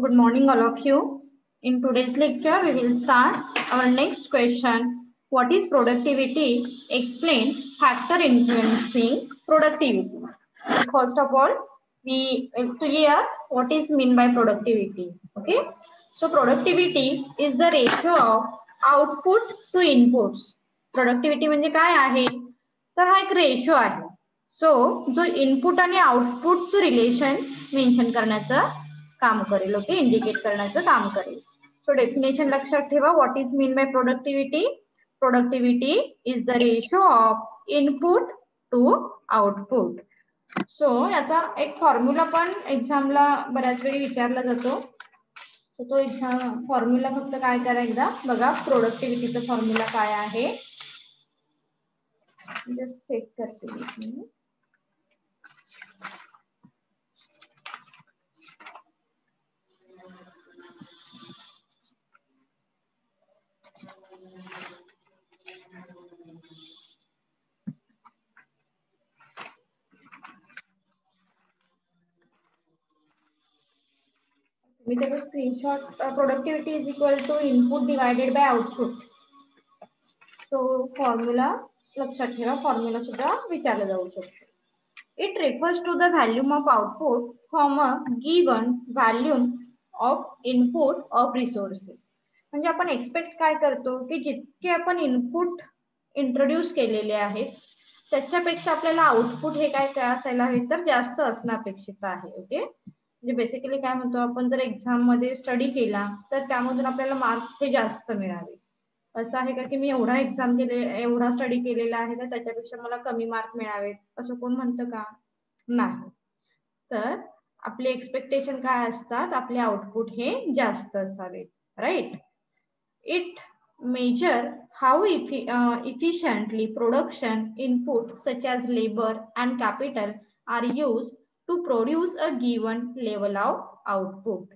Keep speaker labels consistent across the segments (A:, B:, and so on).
A: Good morning, all of you. In today's lecture, we will start our next question. What is productivity? Explain factor influencing productivity. So first of all, we clear what is mean by productivity. Okay. So productivity is the ratio of output to inputs. Productivity म्हणजे काय आहे? तर हा एक ratio आहे. So जो input आणि आउटपुटचं relation mention करण्याचं काम करेल. ओके, इंडिकेट करण्याचं काम करेल. सो डेफिनेशन लक्षात ठेवा. What is mean by productivity? Productivity is the ratio of input to output. So याचा एक फॉर्म्युला पण एक्झामला बऱ्याच वेळी विचारला जातो. सो तो एक्झाम फॉर्म्युला फक्त काय करा एकदा बघा. प्रोडक्टिव्हिटीचा फॉर्म्युला काय आहे जस्ट चेक करते. मी त्याचा screenshot. Productivity is equal to input divided by output. तो फॉर्म्युला लक्षात ठेवा. फॉर्म्युला सुद्धा विचारला जाऊ शकतो. It refers to the volume of output from a given volume of input of resources. म्हणजे आपण एक्सपेक्ट काय करतो की जितके आपण इनपुट इंट्रोड्यूस केलेले आहेत त्याच्यापेक्षा आपल्याला आउटपुट हे काय असायला हवे तर जास्त असणं अपेक्षित आहे. ओके, म्हणजे बेसिकली काय म्हणतो आपण, जर एक्झाम मध्ये स्टडी केला तर त्यामधून आपल्याला मार्क्स हे जास्त मिळावे. असं आहे का की मी एवढा एवढा स्टडी केलेला आहे तर त्याच्यापेक्षा मला कमी मार्क मिळावेत असं कोण म्हणतं का? नाही. तर आपले एक्सपेक्टेशन काय असतात, आपले आउटपुट हे जास्त असावे. Right. It measure how efficiently production input such as labor and capital are used to produce a given level of output.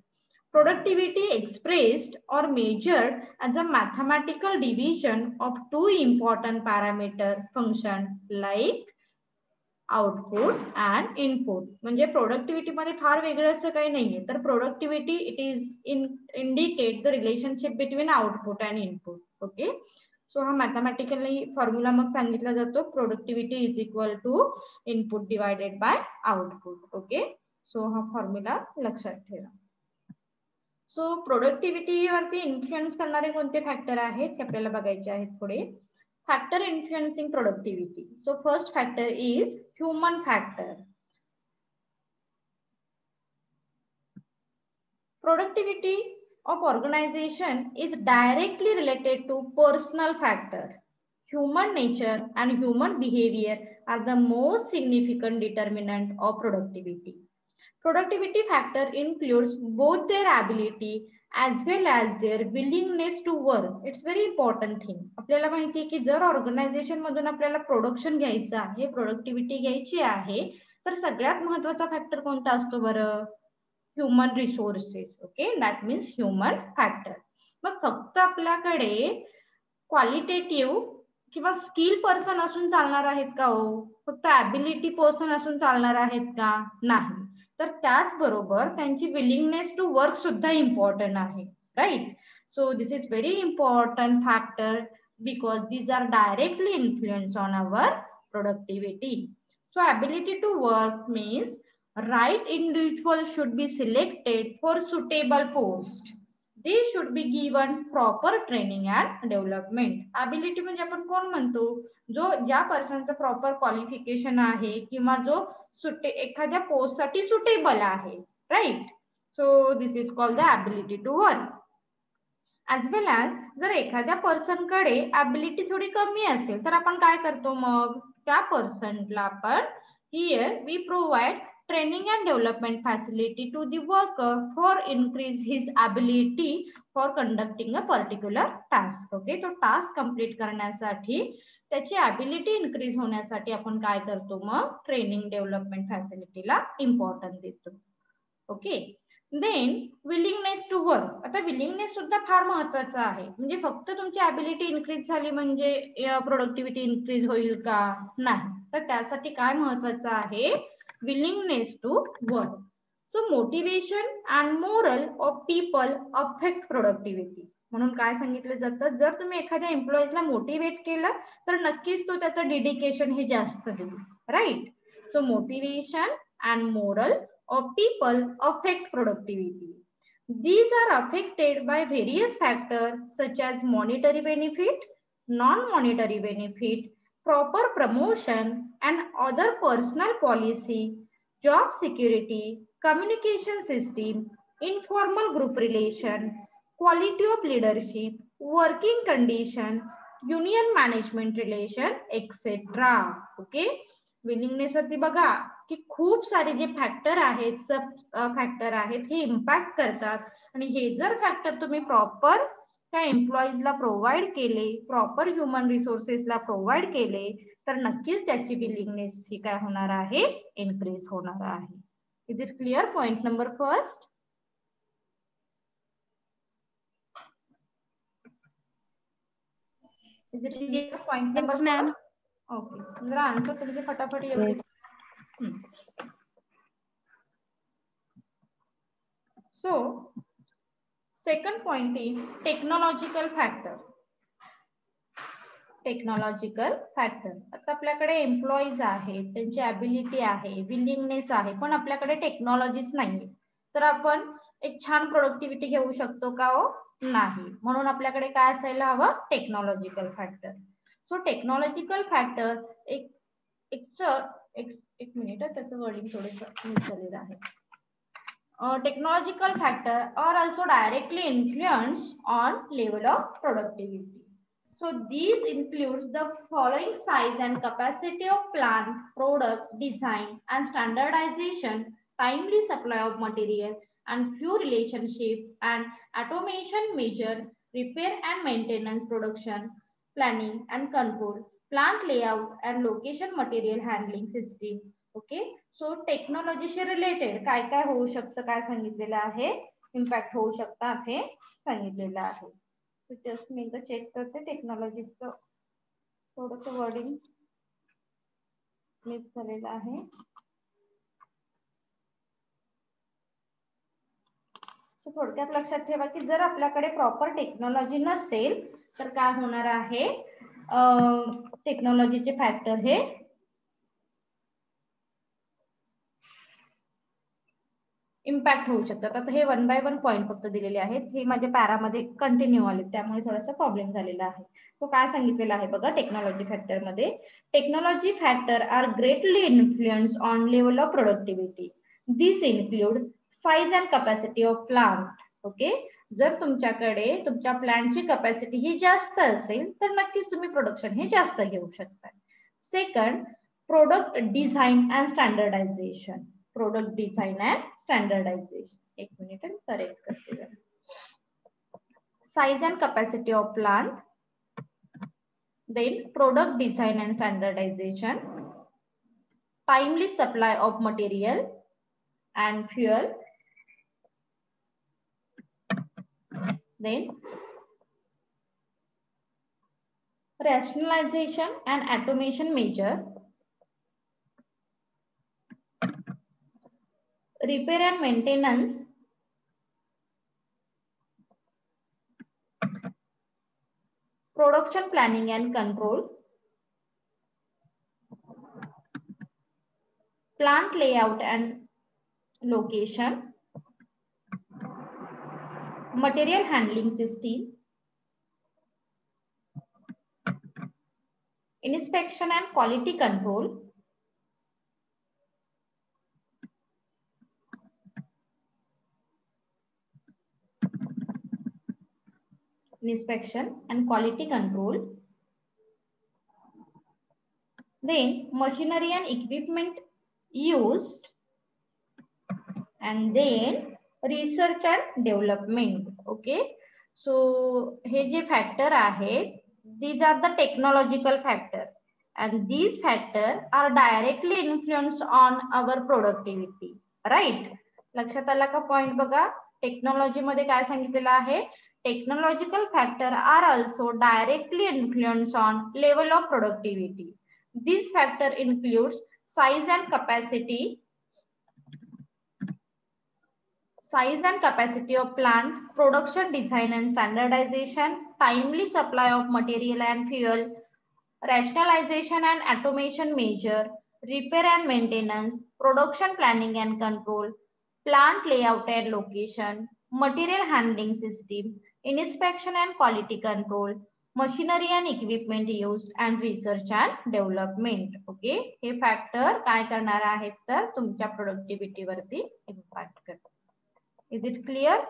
A: Productivity expressed or measured as a mathematical division of two important parameter function like output and input. म्हणजे productivity मध्ये फार वेगळं असं काही नाहीये. तर productivity it is indicate the relationship between output and input. Okay, so हा mathematically formula मग सांगितला जातो. Productivity is equal to input divided by output. Okay, so हा फॉर्म्युला लक्षात ठेवा. सो प्रोडक्टिव्हिटी वरती इन्फ्लुएन्स करणारे कोणते फॅक्टर आहेत ते आपल्याला बघायचे आहेत पुढे. Factor influencing productivity. So first factor is human factor. Productivity of organization is directly related to personal factor. Human nature and human behavior are the most significant determinant of productivity. Productivity factor includes both their ability as well as their willingness to work. It's very important thing. आपल्याला माहिती आहे की जर organisation मधून आपल्याला production घ्यायचं आहे, productivity घ्यायची आहे, तर सगळ्यात महत्त्वाचा फॅक्टर कोणता असतो बरं? Human resources. Okay, that means human factor. मग फक्त आपल्याकडे क्वालिटेटिव्ह किंवा स्किल पर्सन असून चालणार आहेत का हो? फक्त ॲबिलिटी पर्सन असून चालणार आहेत का? नाही. तर त्याचबरोबर त्यांची विलिंगनेस टू वर्क सुद्धा इम्पॉर्टंट आहे. Right. So this is very important factor because these are directly influence on our productivity. So ability to work means right individual should be selected for suitable post. They should be given proper training and development. Ability म्हणजे आपण कोण म्हणतो? जो ज्या पर्सनचं proper qualification आहे किंवा जो एखाद्या पोस्ट साठी सुटेबल आहे. Right. So this is called the ability to work. As well as जर एखाद्या पर्सन कडे ॲबिलिटी थोडी कमी असेल तर आपण काय करतो मग? त्या पर्सनला आपण here we provide training and development facility to the worker for increase his ability for conducting a particular task. Okay, तो टास्क कंप्लीट करण्यासाठी त्याची ॲबिलिटी इन्क्रीज होण्यासाठी आपण काय करतो मग? ट्रेनिंग डेव्हलपमेंट फॅसिलिटीला इम्पॉर्टन्स देतो. Okay, then willingness to work. आता विलिंगनेस सुद्धा फार महत्वाचा आहे. म्हणजे फक्त तुमची ॲबिलिटी इन्क्रीज झाली म्हणजे प्रोडक्टिव्हिटी इन्क्रीज होईल का? नाही. तर त्यासाठी काय महत्वाचं आहे? willingness to work. So motivation and moral of people affect productivity. म्हणून काय सांगितलं जातं, जर तुम्ही एखाद्या एम्प्लॉईजला मोटिवेट केलं तर नक्कीच तो त्याचं डेडिकेशन हे जास्त देईल, right. So motivation and moral of people affect productivity. These are affected by various factors such as monetary benefit, non-monetary benefit, proper promotion and other personal policy, job security, communication system, informal group relation, quality of leadership, working condition, union management relation, etc. Okay. Willingness वरती बघा की खूप सारे जे factor आहेत, सब factor आहेत, हे impact करतात. आणि हे जर फॅक्टर तुम्ही प्रॉपर त्या एम्प्लॉईजला प्रोव्हाइड केले, प्रॉपर ह्युमन रिसोर्सेसला प्रोव्हाइड केले, तर नक्कीच त्याची विलिंगनेस ही काय होणार आहे, इन्क्रीज होणार आहे. Is it clear? Point number first. Is it clear? Point number first. Okay, जरा आन्सर तुमचे फटाफट येऊ दे. So second point is technological factor. Technological factor. आता आपल्याकडे एम्प्लॉईज आहेत, त्यांची ॲबिलिटी आहे, विलिंगनेस आहे, पण आपल्याकडे टेक्नॉलॉजीच नाहीये, तर आपण एक छान प्रोडक्टिव्हिटी घेऊ शकतो का? हो, नाही. म्हणून आपल्याकडे काय असायला हवं? Technological factor. So technological factor एक मिनिट, त्याचं वर्डिंग थोडंसं मिस झालेलं आहे. Technological factor are also directly influence on level of productivity. So these includes the following: size and capacity of plant, product design and standardization, timely supply of material and few relationship and automation measure, repair and maintenance, production planning and control, plant layout and location material handling system. Okay. So टेक्नॉलॉजीशी related काय काय होऊ शकतं, काय सांगितलेलं आहे, impact होऊ शकतात हे सांगितलेलं आहे. जस्ट मी एकदा चेक करते, टेक्नॉलॉजीचं थोडंसं वर्डिंग मिस झालेलं आहे. सो थोडक्यात लक्षात ठेवा की जर आपल्याकडे प्रॉपर टेक्नॉलॉजी नसेल तर काय होणार आहे, टेक्नॉलॉजीचे फॅक्टर हे इम्पॅक्ट होऊ शकतात. आता हे 1 बाय 1 पॉईंट फक्त दिलेले आहेत, हे माझ्या पॅरामध्ये कंटिन्यू आले, त्यामुळे थोडासा प्रॉब्लेम झालेला आहे. तो काय सांगितलेला आहे बघा, टेक्नॉलॉजी फॅक्टर मध्ये technology factor are greatly influence on level of productivity. This include size and capacity of plant. Okay. जर तुमच्याकडे तुमच्या प्लांटची कॅपॅसिटी ही जास्त असेल तर नक्कीच तुम्ही प्रोडक्शन हे जास्त घेऊ शकता. Second, product design and standardization. Product design and standardization. एक मिनिट करेक्ट करते. Size and capacity of plant, then product design and standardization, timely supply of material and fuel, then rationalization and automation measure, repair and maintenance, production planning and control, plant layout and location, material handling system, inspection and quality control, inspection and quality control, then machinery and equipment used, and then research and development. Okay. So हे जे factor आहेत, these are the technological factor and these factor are directly influence on our productivity, right? लक्षात आला का point बघा, technology मध्ये काय सांगितलेलं आहे, technological factor are also directly influence on level of productivity. This factor includes size and capacity size and capacity of plant, production design and standardization, timely supply of material and fuel, rationalization and automation measure, repair and maintenance, production planning and control, plant layout and location, material handling system, inspection and quality control, machinery and equipment used, and research and development. Okay, हे factor काय करणार आहेत तर तुमच्या productivity वरती impact करतात. Is it clear?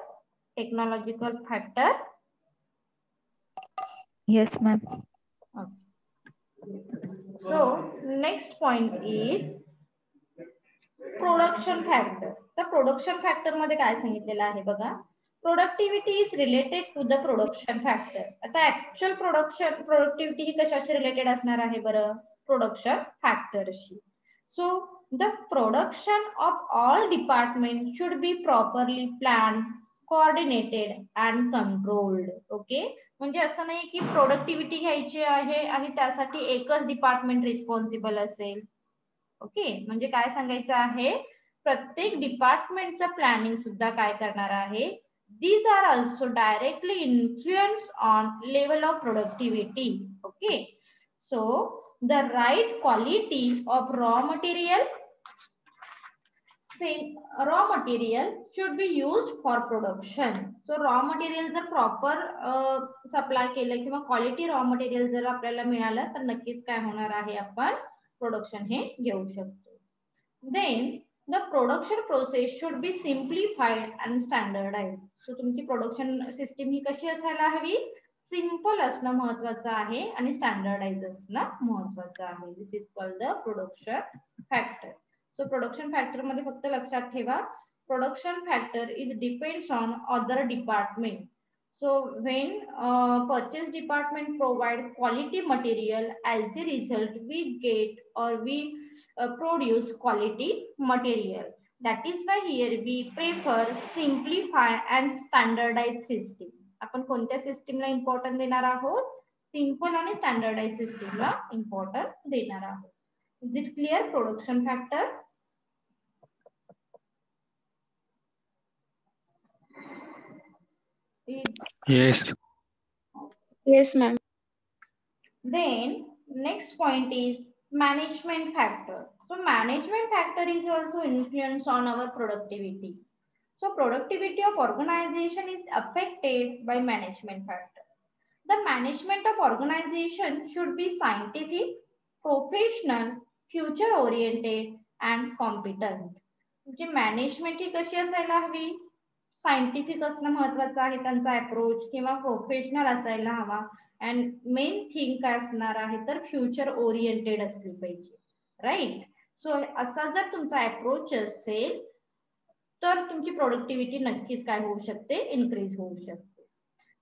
A: Technological factor.
B: Yes, ma'am.
A: So next point is production factor. तर production factor मध्ये काय सांगितलेलं आहे बघा, productivity is related to the production factor. आता ऍक्च्युअल प्रोडक्टिव्हिटी ही कशाशी रिलेटेड असणार आहे बरं? प्रोडक्शन फॅक्टरशी. So the production of all department should be properly plan, coordinated and controlled. Okay, म्हणजे असं नाही की प्रोडक्टिव्हिटी घ्यायची आहे आणि त्यासाठी एकच डिपार्टमेंट रिस्पॉन्सिबल असेल. ओके, म्हणजे काय सांगायचं आहे, प्रत्येक डिपार्टमेंटचं प्लॅनिंग सुद्धा काय करणार आहे, these are also directly influence on level of productivity. Okay, so the right quality of raw material should be used for production. So raw material जर प्रॉपर सप्लाय केलं किंवा क्वालिटी रॉ मटेरियल जर आपल्याला मिळालं तर नक्कीच काय होणार आहे, आपण प्रोडक्शन हे घेऊ शकतो. Then the production process should be simplified and standardized. So तुमची प्रोडक्शन सिस्टीम ही कशी असायला हवी, सिंपल असणं महत्वाचं आहे आणि स्टँडर्डाइज असणं महत्वाचं आहे. This is called the production factor. So production factor मध्ये फक्त लक्षात ठेवा, production factor is depends on other department. So when purchase department provide quality material, as the result we get or we produce quality material. That is why here we prefer simplify and standardize system. आपण कोणत्या सिस्टीमला importance देणार आहोत, simple आणि standardise सिस्टीमला importance देणार आहोत. Is it clear? Production factor.
C: Yes.
B: Yes, ma'am.
A: Then next point is management factor. So management factor is also influence on our productivity. So productivity of organization is affected by management factor. The management of organization should be scientific, professional, future oriented and competent. म्हणजे management ही कशी असायला हवी, scientific असणं महत्वाचं आहे त्यांचा approach, किंवा professional असायला हवा, अँड मेन थिंग काय असणार आहे तर फ्युचर ओरिएंटेड असली पाहिजे. राईट. सो असा जर तुमचा अप्रोच असेल तर तुमची प्रोडक्टिव्हिटी नक्कीच काय होऊ शकते, इन्क्रीज होऊ शकते.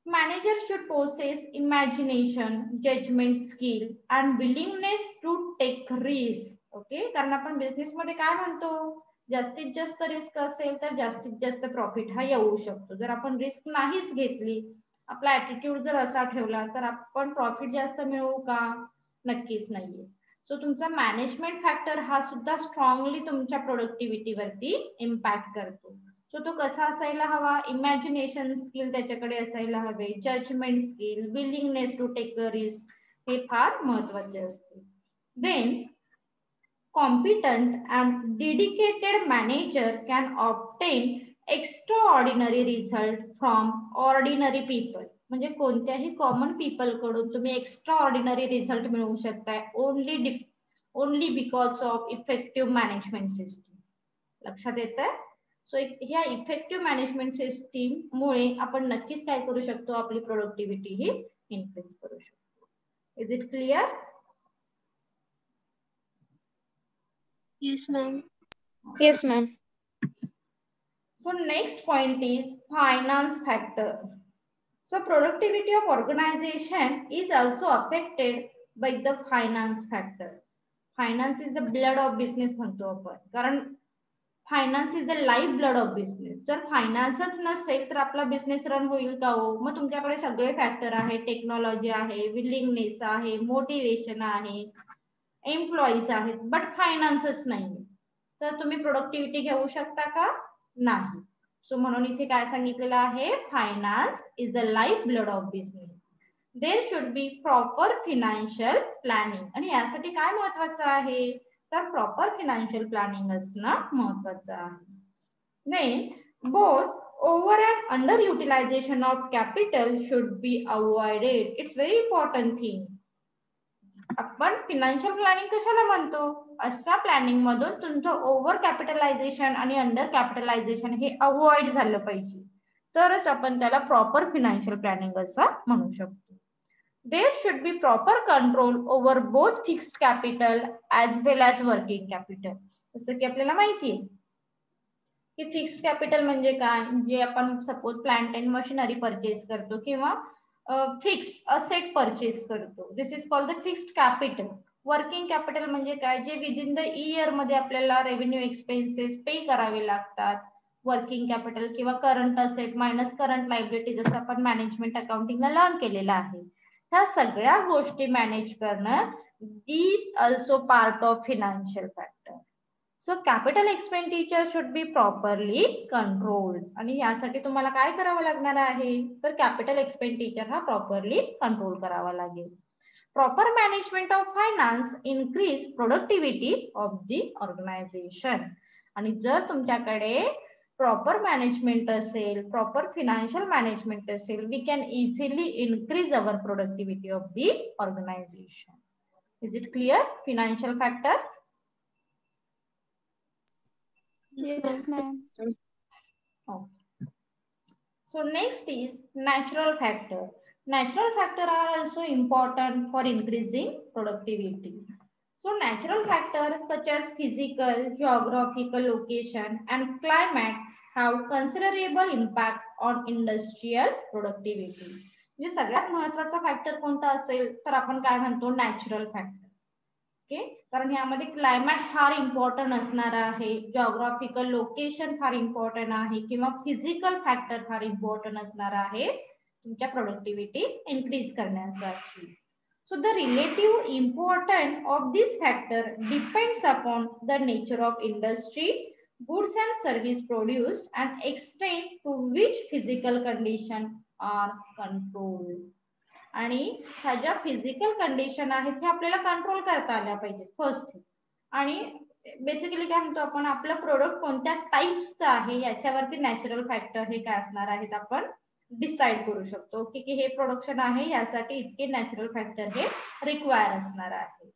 A: Manager should possess imagination, judgement skill and willingness to take risk. Okay, कारण आपण बिझनेस मध्ये काय म्हणतो, जास्तीत जास्त रिस्क असेल तर जास्तीत जास्त प्रॉफिट हा येऊ शकतो. जर आपण रिस्क नाहीच घेतली, आपला ऍटिट्यूड जर असा ठेवला तर आपण प्रॉफिट जास्त मिळवू का, नक्कीच नाहीये. सो तुमचा मॅनेजमेंट फॅक्टर हा सुद्धा स्ट्रॉंगली तुमच्या प्रोडक्टिव्हिटी वरती इम्पॅक्ट करतो. सो तो कसा असायला हवा, इमॅजिनेशन स्किल त्याच्याकडे असायला हवे, judgement skill, willingness to take a risk, हे फार महत्वाचे असते. Then competent and dedicated manager can obtain extraordinary result from ordinary people. म्हणजे कोणत्याही कॉमन पीपल कडून तुम्ही एक्स्ट्रा ऑर्डिनरी रिझल्ट मिळवू शकताय, only because of effective management system. लक्षात येतंय? सो ह्या इफेक्टिव्ह मॅनेजमेंट सिस्टीम मुळे आपण नक्कीच काय करू शकतो, आपली प्रोडक्टिव्हिटी ही इन्क्रीज करू शकतो. Is it clear?
B: Yes, ma'am. Yes, ma'am.
A: So next point is finance factor. So productivity of organization is also affected by the finance factor. Finance is the blood of business म्हणतो आपण, कारण finance is the life blood of business. जर फायनान्सच नसेल तर आपला business run होईल का हो? मग तुमच्याकडे सगळे फॅक्टर आहे, टेक्नॉलॉजी आहे, विलिंगनेस आहे, मोटिवेशन आहे, एम्प्लॉईज आहेत, बट फायनान्सच नाही, तर तुम्ही प्रोडक्टिव्हिटी घेऊ शकता का? नाही. सो म्हणून इथे काय सांगितलेलं आहे, finance is the life blood of business. There should be proper financial planning. आणि यासाठी काय महत्वाचं आहे, तर प्रॉपर फिनान्शियल प्लॅनिंग असणं महत्वाचं आहे. Then both over and under utilization of capital should be avoided. It's very important thing. आपण फिनान्शियल प्लॅनिंग कशाला म्हणतो, अशा प्लॅनिंग मधून तुमचं ओव्हर कॅपिटलायझेशन आणि अंडर कॅपिटलायझेशन हे अवॉइड झालं पाहिजे, तरच आपण त्याला प्रॉपर फिनान्शियल प्लॅनिंग असं म्हणू शकतो. There should be proper control over both fixed capital as well as working capital. जसं की आपल्याला माहिती आहे की फिक्स्ड कॅपिटल म्हणजे काय, जे आपण suppose plant and machinery purchase करतो किंवा फिक्स असेट परचेस करतो, this is called the fixed capital. Working capital म्हणजे काय, जे विदिन द इयर मध्ये आपल्याला रेव्हेन्यू एक्सपेन्सेस पे करावे लागतात. वर्किंग कॅपिटल किंवा current asset minus current liability, जसं आपण मॅनेजमेंट अकाउंटिंगला लर्न केलेलं आहे. ह्या सगळ्या गोष्टी मॅनेज करणं is also part of financial factor. So capital expenditure should be properly controlled. आणि यासाठी तुम्हाला काय करावं लागणार आहे, तर कॅपिटल एक्सपेंडिचर हा प्रॉपरली कंट्रोल करावा लागेल. Proper management of finance increase productivity of the organisation. आणि जर तुमच्याकडे प्रॉपर मॅनेजमेंट असेल, प्रॉपर फिनान्शियल मॅनेजमेंट असेल, we can easily increase our productivity of the organisation. Is it clear financial factor?
B: Yes, ma'am.
A: Okay. So next is natural factor. Natural factor are also important for increasing productivity. So natural factors such as physical, geographical location and climate have considerable impact on industrial productivity. म्हणजे सगळ्यात महत्त्वाचा factor कोणता असेल, तर आपण काय म्हणतो, natural factor. Okay, कारण यामध्ये क्लायमेट फार इम्पॉर्टंट असणार आहे, जॉग्राफिकल लोकेशन फार इम्पॉर्टंट आहे, किंवा फिजिकल फॅक्टर फार इम्पॉर्टंट असणार आहे तुमच्या प्रोडक्टिव्हिटी इन्क्रीज करण्यासाठी. So the relative importance of this factor depends upon the nature of industry, goods and service produced, and extent to which physical conditions are controlled. आणि ह्या ज्या फिजिकल कंडिशन आहेत हे आपल्याला कंट्रोल करता आल्या पाहिजे फर्स्ट. आणि बेसिकली काय म्हणतो आपण, आपलं प्रोडक्ट कोणत्या टाइप्सचं आहे याच्यावरती नॅचरल फॅक्टर हे काय असणार आहेत आपण डिसाइड करू शकतो की हे प्रोडक्शन आहे यासाठी इतके नॅचरल फॅक्टर हे रिक्वायर असणार आहे.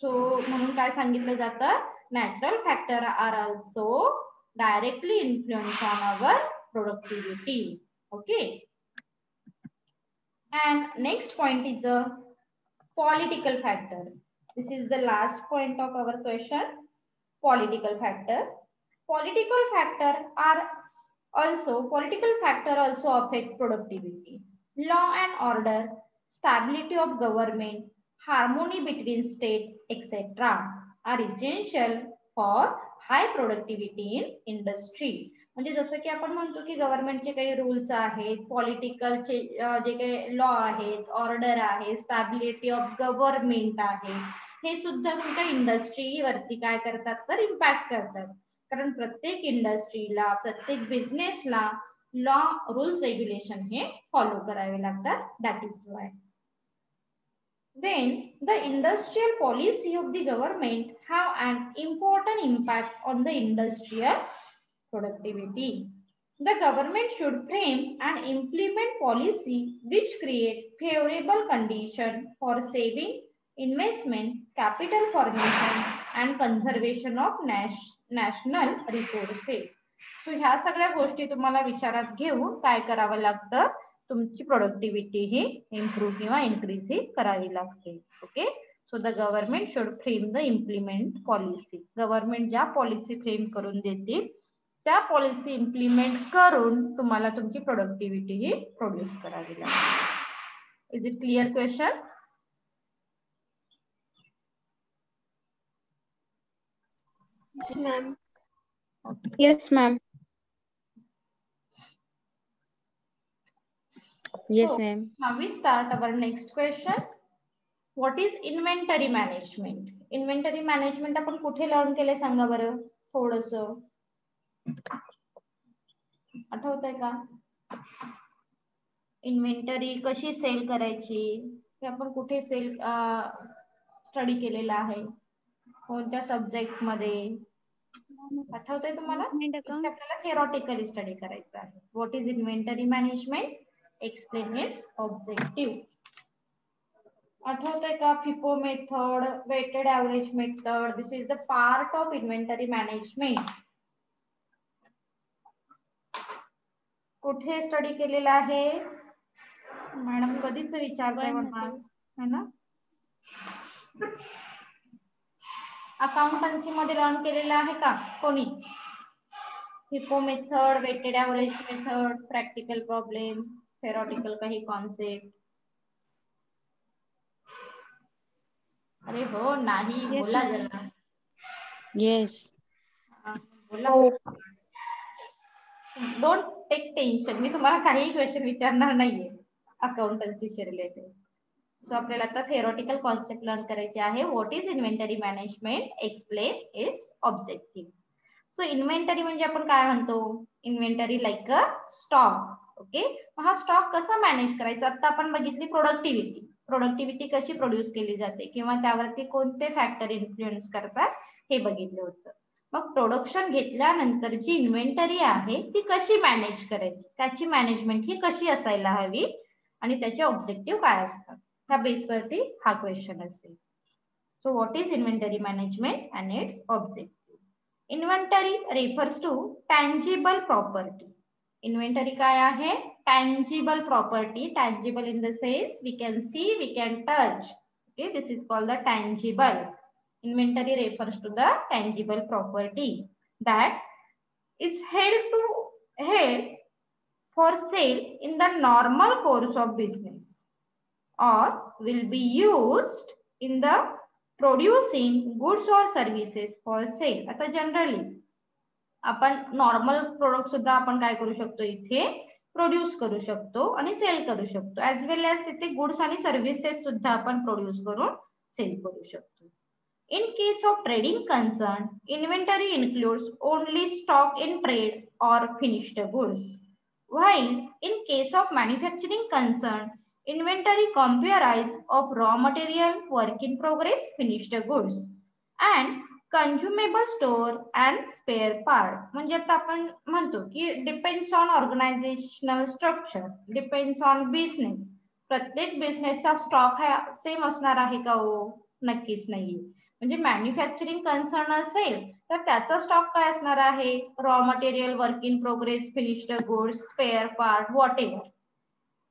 A: सो म्हणून काय सांगितलं जातं, natural factor are also directly influence on our productivity. Okay. And next point is a political factor. This is the last point of our question. Political factor. Political factor also affect productivity. Law and order, stability of government, harmony between state, etc. are essential for high productivity in industry. म्हणजे जसं की आपण म्हणतो की गव्हर्नमेंटचे काही rules आहेत, पॉलिटिकलचे जे काही लॉ आहेत, ऑर्डर आहे, स्टॅबिलिटी ऑफ गव्हर्नमेंट आहे, हे सुद्धा तुमच्या इंडस्ट्रीवरती काय करतात तर इम्पॅक्ट करतात. कारण प्रत्येक इंडस्ट्रीला, प्रत्येक बिझनेसला लॉ, रूल्स, रेग्युलेशन हे फॉलो करावे लागतात. That is why. Then the industrial policy of the government have an important impact on the industrial productivity. The government should frame and implement policy which create favorable condition for saving, investment, capital formation and conservation of national resources. So ह्या सगळ्या गोष्टी तुम्हाला विचारात घेऊन काय करावं लागतं, तुमची प्रोडक्टिव्हिटी ही इम्प्रूव्ह किंवा इन्क्रीज ही करावी लागते. Okay. So the government should frame the implement policy. Government ज्या पॉलिसी फ्रेम करून देतील त्या पॉलिसी इम्प्लिमेंट करून तुम्हाला तुमची प्रोडक्टिव्हिटी ही प्रोड्यूस करावी लागते. Is it clear question?
B: Yes, ma'am. Yes, ma'am.
C: Yes, ma'am.
A: Now we start our next question. What is inventory management? Inventory management आपण कुठे लर्न केले सांगा बरं थोडंसं. आठवतंय का? इन्व्हेंटरी कशी सेल करायची हे आपण कुठे सेल स्टडी केलेला आहे, कोणत्या सब्जेक्ट मध्ये आठवतंय तुम्हाला? आपल्याला थिअरॉटिकली स्टडी करायचं आहे. What is inventory management, explain its objective. आठवतंय का? FIFO method, weighted average method, this is the part of inventory management. कुठे स्टडी केलेला आहे? मॅडम कधीच विचारताय मला, है ना? अकाउंटन्सी मध्ये लर्न केलेला आहे का कोणी? FIFO method, weighted average method, practical problem, theoretical काही कॉन्सेप्ट. अरे हो नाही, बोला जरा.
B: येस.
A: बोला. डोंट टेक टेन्शन, मी तुम्हाला काही क्वेश्चन विचारणार नाहीये अकाउंटन्सीशी रिलेटेड. सो आपल्याला आता थेरॉटिकल कॉन्सेप्ट लर्न करायचे आहे. What is inventory management, explain its objective. So inventory म्हणजे आपण काय म्हणतो? Inventory like a stock. Okay, हा स्टॉक कसा मॅनेज करायचा? आता आपण बघितली प्रोडक्टिव्हिटी. प्रोडक्टिव्हिटी कशी प्रोड्यूस केली जाते किंवा त्यावरती कोणते फॅक्टर इन्फ्लुएन्स करतात हे बघितलं होतं. मग प्रोडक्शन घेतल्यानंतर जी इन्व्हेंटरी आहे ती कशी मॅनेज करायची, त्याची मॅनेजमेंट ही कशी असायला हवी आणि त्याचे ऑब्जेक्टिव्ह काय असतात, ह्या बेसवरती हा क्वेश्चन असेल. So what is inventory management and its objective. Inventory refers to tangible property. Inventory काय आहे? Tangible property. Tangible in the sense we can see, we can touch. Okay, this is called the tangible. Inventory refers to the tangible property that is held for sale in the normal course of business or will be used in the producing goods or services for sale. आता generally आपण normal product सुद्धा आपण काय करू शकतो, इथे produce करू शकतो आणि सेल करू शकतो. ऍज वेल एज तिथे गुड्स आणि सर्व्हिसेस सुद्धा आपण प्रोड्यूस करून सेल करू शकतो. In case of trading concern, inventory includes only stock in trade or finished goods. While in case of manufacturing concern, inventory comprises of raw material, work in progress, finished goods, and consumable store and spare part. म्हणजे आता आपण म्हणतो की depends on organisational structure, depends on business. प्रत्येक बिझनेसचा stock हा same असणार आहे का? हो, नक्कीच नाही. म्हणजे मॅन्युफॅक्चरिंग कन्सर्न असेल तर त्याचा स्टॉक काय असणार आहे? Raw material, work in progress, finished goods, spare part, what ever,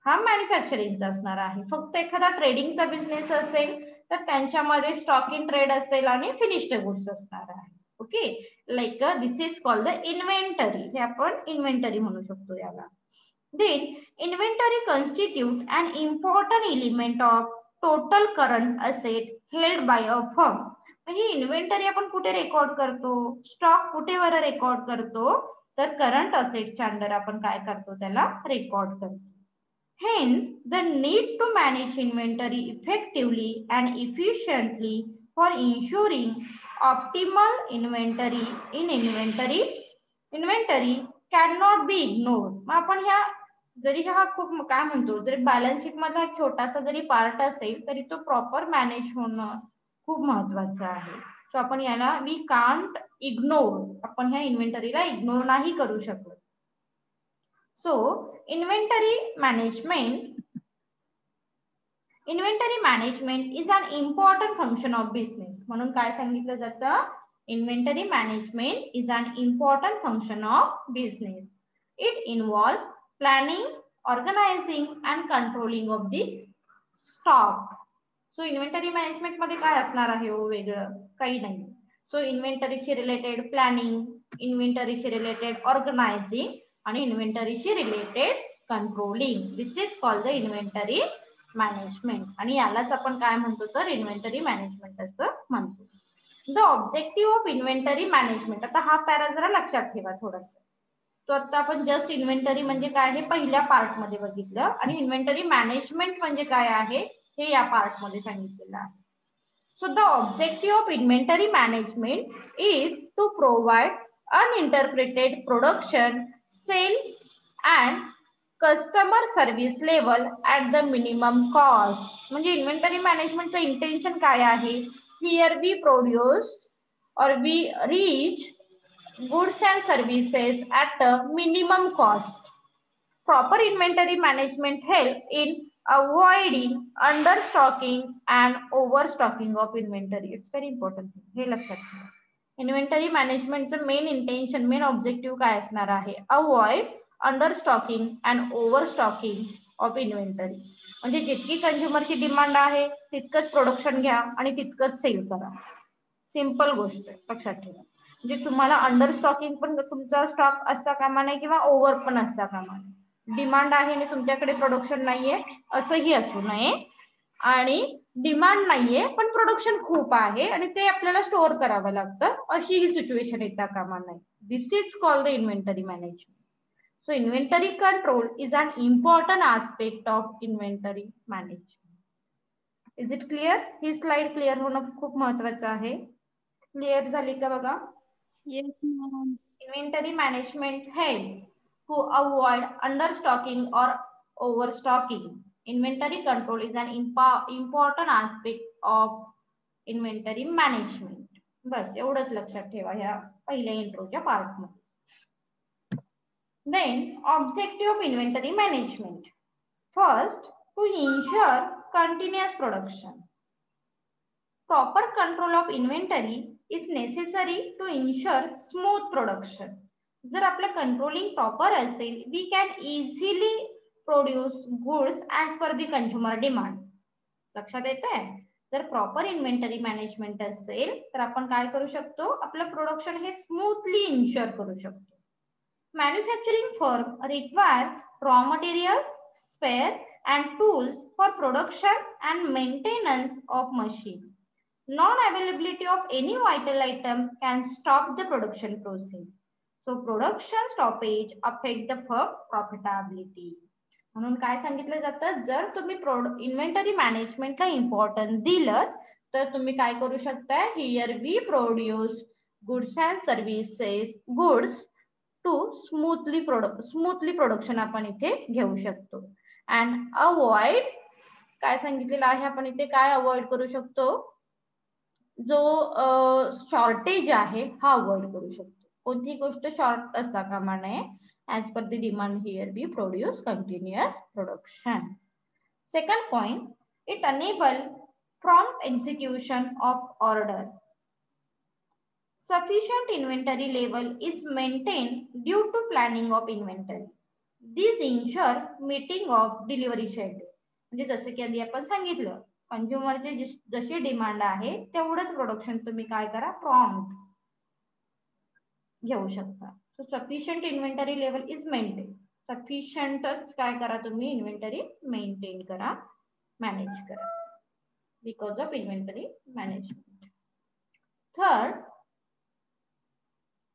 A: हा मॅन्युफॅक्चरिंगचा असणार आहे. फक्त एखादा ट्रेडिंगचा बिझनेस असेल तर त्यांच्यामध्ये स्टॉक इन ट्रेड असेल आणि फिनिश्ड गुड्स असणार आहे. Okay, like this is called the inventory. हे आपण इन्व्हेंटरी म्हणू शकतो याला. Then inventory constitute an important element of total current asset held by a firm. ही इन्व्हेंटरी आपण कुठे रेकॉर्ड करतो? स्टॉक कुठे वर रेकॉर्ड करतो? तर करंट असेटच्या अंडर आपण काय करतो, त्याला रेकॉर्ड करतो. Hence the need to manage inventory effectively and efficiently for ensuring optimal inventory in inventory can not be ignored. मग आपण ह्या जरी हा खूप काय म्हणतो, जरी बॅलन्स शीट मधला छोटासा जरी पार्ट असेल तरी तो प्रॉपर मॅनेज होणं खूप महत्वाचं आहे. सो आपण याला वी कांट इग्नोर, आपण ह्या इन्व्हेंटरीला इग्नोर नाही करू शकत. So inventory management is an important function of business. म्हणून काय सांगितलं जातं? Inventory management is an important function of business. It involve planning, organizing and controlling of the stock. So inventory management मध्ये काय असणार आहे? वेगळं काही नाही. सो इन्व्हेंटरीशी रिलेटेड प्लॅनिंग, इन्व्हेंटरीशी रिलेटेड ऑर्गनायझिंग आणि इन्व्हेंटरीशी related controlling. This is called the inventory management. आणि यालाच आपण काय म्हणतो, तर इन्व्हेंटरी मॅनेजमेंट असं म्हणतो. The objective of inventory management. आता हा पॅरा जरा लक्षात ठेवा थोडासा. तो आता आपण जस्ट इन्व्हेंटरी म्हणजे काय हे पहिल्या पार्ट मध्ये बघितलं आणि इन्व्हेंटरी मॅनेजमेंट म्हणजे काय आहे हे या पार्ट मध्ये सांगितलेलं आहे. So the objective of inventory management is to provide uninterpreted production, sale and customer service level at the minimum cost. म्हणजे इन्व्हेंटरी मॅनेजमेंटचं इंटेन्शन काय आहे? Here we produce or we reach goods and services at a minimum cost. Proper inventory management help in avoiding understocking and overstocking of inventory. It's very important. हे लक्षात ठेवा. Inventory मॅनेजमेंटचं main intention, main objective काय असणार आहे? Avoid understocking and overstocking of inventory. म्हणजे जितकी कंझ्युमरची demand आहे तितकंच प्रोडक्शन घ्या आणि तितकंच सेल करा. सिंपल गोष्ट आहे, लक्षात ठेवा. म्हणजे तुम्हाला अंडर स्टॉकिंग पण तुमचा स्टॉक असता कामा नये किंवा ओव्हर पण असता कामा नये. डिमांड आहे आणि तुमच्याकडे प्रोडक्शन नाहीये असंही असू नये, आणि डिमांड नाहीये पण प्रोडक्शन खूप आहे आणि ते आपल्याला स्टोअर करावं लागतं, अशी ही सिच्युएशन येता कामा नये. This is called the inventory management. So inventory control is an important aspect of inventory management. Is it clear? ही स्लाइड क्लिअर होणं खूप महत्वाचं आहे. क्लिअर झाली का बघा?
B: Yes, ma'am.
A: Inventory management help to avoid understocking or overstocking. Inventory control is an important aspect of inventory management. बस एवढंच लक्षात ठेवा ह्या पहिल्या इंट्रोच्या पार्ट मध्ये. Then objective of inventory management. First, to ensure continuous production. Proper control of inventory is necessary to ensure smooth production. जर आपलं controlling proper असेल, we can easily produce goods as per the consumer demand. लक्षात येतंय? जर proper inventory management असेल तर आपण काय करू शकतो? आपलं प्रोडक्शन हे स्मूथली इन्श्योर करू शकतो. Manufacturing firm require raw material, spare and tools for production and maintenance of machine. Non-availability of any vital item can stop the production process. So production stoppage affect the firm profitability. म्हणून काय सांगितलं जातं? जर तुम्ही inventory मॅनेजमेंटला importance दिलं तर तुम्ही काय करू शकता? Here we produce goods and services goods to smoothly production आपण इथे घेऊ शकतो. अँड अवॉइड, काय सांगितलेलं आहे आपण इथे? काय अवॉइड करू शकतो? जो शॉर्टेज आहे हा अवॉइड करू शकतो. कोणती गोष्ट शॉर्ट असता कामा नये. As per the demand here we produce continuous production. Second point, it enable prompt execution of order. Sufficient inventory level is maintained due to planning of inventory. These ensure meeting of delivery schedule. म्हणजे जसं की आधी आपण सांगितलं, कंझ्युमरची जशी demand आहे तेवढंच production तुम्ही काय करा? प्रॉम्प्ट घेऊ शकता. So sufficient inventory level is maintain. सफिशियंटच काय करा? तुम्ही इन्व्हेंटरी मेंटेन करा, मॅनेज करा, because of inventory management. Third,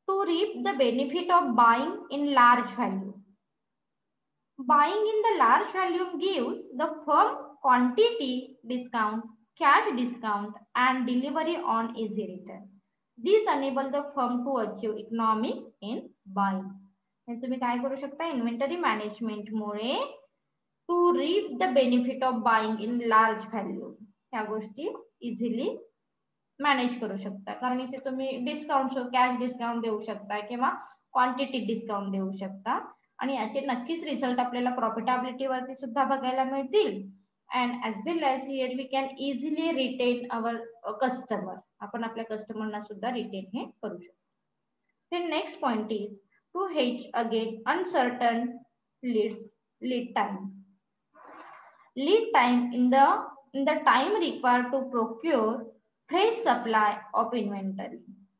A: to reap the benefit of buying in large volume. Buying in the large volume gives the firm quantity discount, cash discount and delivery on easy return. These enable the firm to achieve economy in buying. आणि तुम्ही काय करू शकता? Inventory management मुळे to reap the benefit of buying in large volume ह्या गोष्टी easily manage करू शकता. कारण इथे तुम्ही डिस्काउंट, कॅश डिस्काउंट देऊ शकता किंवा क्वांटिटी डिस्काउंट देऊ शकता आणि याचे नक्कीच रिझल्ट आपल्याला प्रॉफिटेबिलिटी वरती सुद्धा बघायला मिळतील. And as well as here we can easily retain our customer. आपण आपल्या कस्टमरना सुद्धा रिटेन हे करू शकतो. then next point is to hedge against uncertain lead time. Lead time in the time required to procure fresh supply of inventory.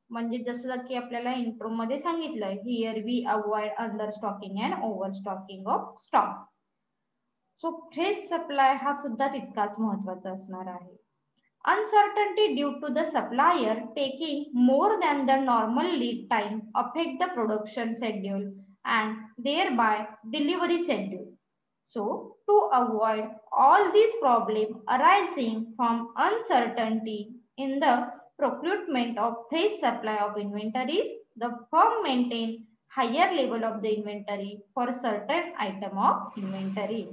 A: म्हणजे जसं की आपल्याला इंट्रो मध्ये सांगितलंय, here we avoid under stocking and over stocking of stock. So fresh supply हा सुद्धा तितकाच महत्वाचा असणार आहे. Uncertainty due to the supplier taking more than the normal lead time affect the production schedule and thereby delivery schedule. So, to avoid all these problems arising from uncertainty in the procurement of fresh supply of inventories, the firm maintain higher level of the inventory for certain item of inventory.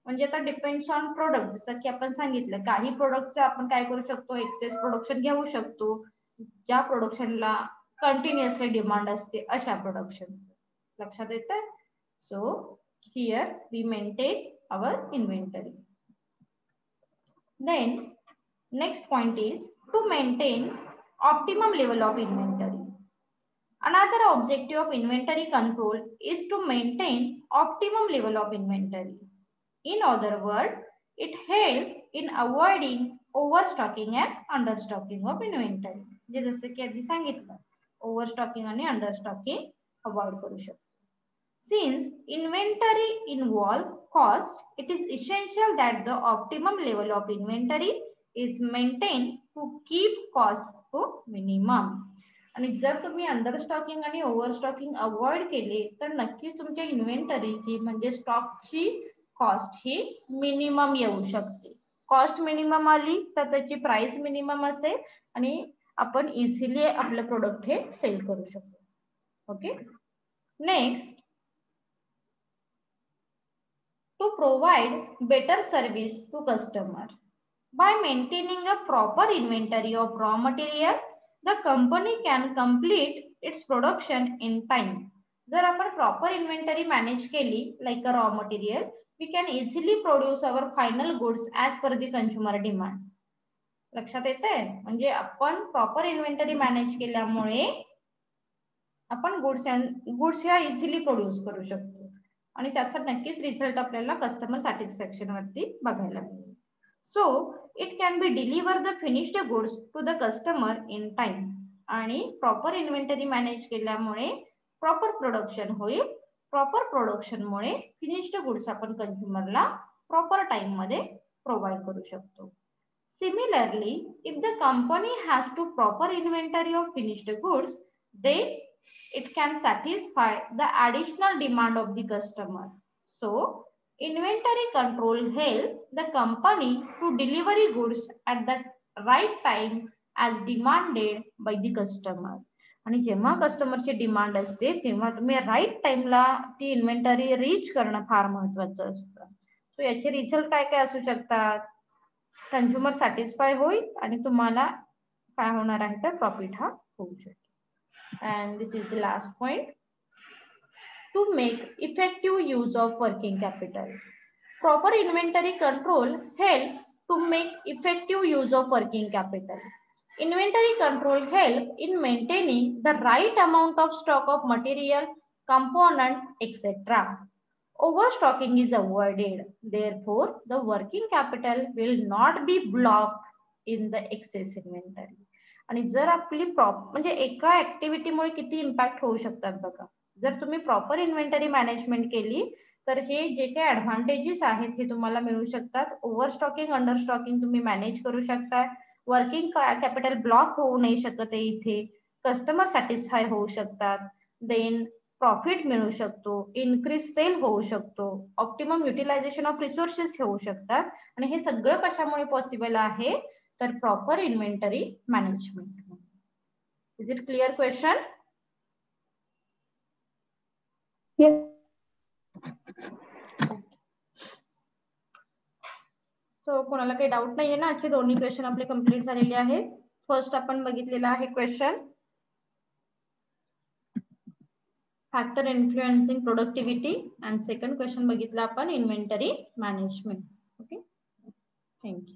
A: म्हणजे आता depends on product. जसं की आपण सांगितलं काही प्रोडक्टचं आपण काय करू शकतो, एक्सेस प्रोडक्शन घेऊ शकतो, ज्या प्रोडक्शनला कंटिन्युअसली डिमांड असते अशा प्रोडक्शन. लक्षात येतं. So here we maintain our inventory. Then next point is to maintain optimum level of inventory. Another objective of inventory control is to maintain optimum level of inventory. In other words, it helps in avoiding overstocking and understocking of inventory. जसं की आधी सांगितलं, overstocking आणि understocking avoid करू शकतो. Since inventory involve cost, it is essential that the optimum level of inventory is maintained to keep cost to minimum. आणि जर तुम्ही अंडरस्टॉकिंग आणि ओव्हरस्टॉकिंग अवॉइड केले तर नक्कीच तुमच्या इन्व्हेंटरीची म्हणजे स्टॉकची कॉस्ट ही मिनिमम येऊ शकते. कॉस्ट मिनिमम आली तर त्याची प्राइस मिनिमम असेल आणि आपण इझिली आपलं प्रोडक्ट हे सेल करू शकतो. Okay. Next, to provide better service to customer. By maintaining a proper inventory of raw material, the company can complete its production in time. जर आपण proper inventory manage केली like a raw material, we can easily produce our final goods as per the consumer demand. लक्षात येतंय. म्हणजे आपण proper inventory manage केल्यामुळे आपण goods ह्या इझिली प्रोड्यूस करू शकतो आणि त्याचा नक्कीच रिझल्ट आपल्याला कस्टमर सॅटिस्फॅक्शन वरती बघायला मिळेल. So it can be deliver the finished goods to the customer in time. आणि प्रॉपर इन्व्हेंटरी मॅनेज केल्यामुळे प्रॉपर प्रोडक्शन होईल. प्रॉपर प्रोडक्शनमुळे फिनिश्ड गुड्स आपण कंझ्युमरला प्रॉपर टाइम मध्ये प्रोव्हाइड करू शकतो. Similarly, if the company has to proper inventory of finished goods, then it can satisfy the additional demand of the customer. So inventory control help the company to deliver goods at the right time as demanded by the customer. आणि जेव्हा कस्टमरची demand असते तेव्हा तुम्ही right टाइमला ती inventory reach करणं फार महत्वाचं असतं. सो याचे रिझल्ट काय काय असू शकतात. कंझ्युमर सॅटिस्फाय होईल आणि तुम्हाला काय होणार आहे तर प्रॉफिट हा होऊ शकतो. And this is the last point. To make effective use of working capital. Proper inventory control help to make effective use of working capital. Inventory control help in maintaining the right amount of stock of material, component, etc. Overstocking is avoided. Therefore, the working capital will not be blocked in the excess inventory. आणि जर आपली म्हणजे एका ऍक्टिव्हिटीमुळे किती impact होऊ शकतात बघा. जर तुम्ही प्रॉपर इन्व्हेंटरी मॅनेजमेंट केली तर हे जे काही ऍडव्हान्टेजेस आहेत हे तुम्हाला मिळू शकतात. ओव्हरस्टॉकिंग अंडरस्टॉकिंग तुम्ही मॅनेज करू शकता. वर्किंग कॅपिटल ब्लॉक होऊ नाही शकत आहे इथे. कस्टमर सॅटिस्फाय होऊ शकतात. देन प्रॉफिट मिळू शकतो. इन्क्रीज सेल होऊ शकतो. ऑप्टिमम युटिलायझेशन ऑफ रिसोर्सेस होऊ शकतात. आणि हे सगळं कशामुळे पॉसिबल आहे तर proper inventory management. Is it clear question? So कोणाला काही डाऊट नाहीये ना. आजचे दोन्ही क्वेश्चन आपले कम्प्लीट झालेले आहेत. फर्स्ट आपण बघितलेला आहे क्वेश्चन फॅक्टर इन्फ्लुएन्सिंग प्रोडक्टिव्हिटी आणि सेकंड क्वेश्चन बघितला आपण इन्व्हेंटरी मॅनेजमेंट. Okay, thank you.